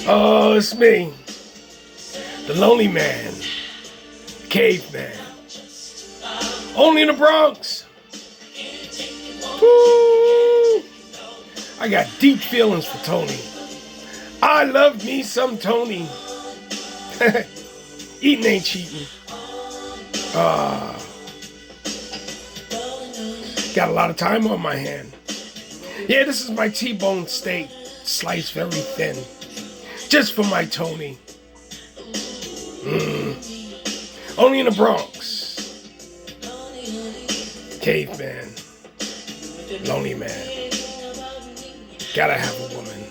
Oh, it's me, the lonely man, caveman, only in the Bronx. Woo! I got deep feelings for Toni. I love me some Toni. Eating ain't cheating. Got a lot of time on my hand. Yeah, this is my T-bone steak, sliced very thin, just for my Toni. Only in the Bronx. Caveman, lonely man. Gotta have a woman.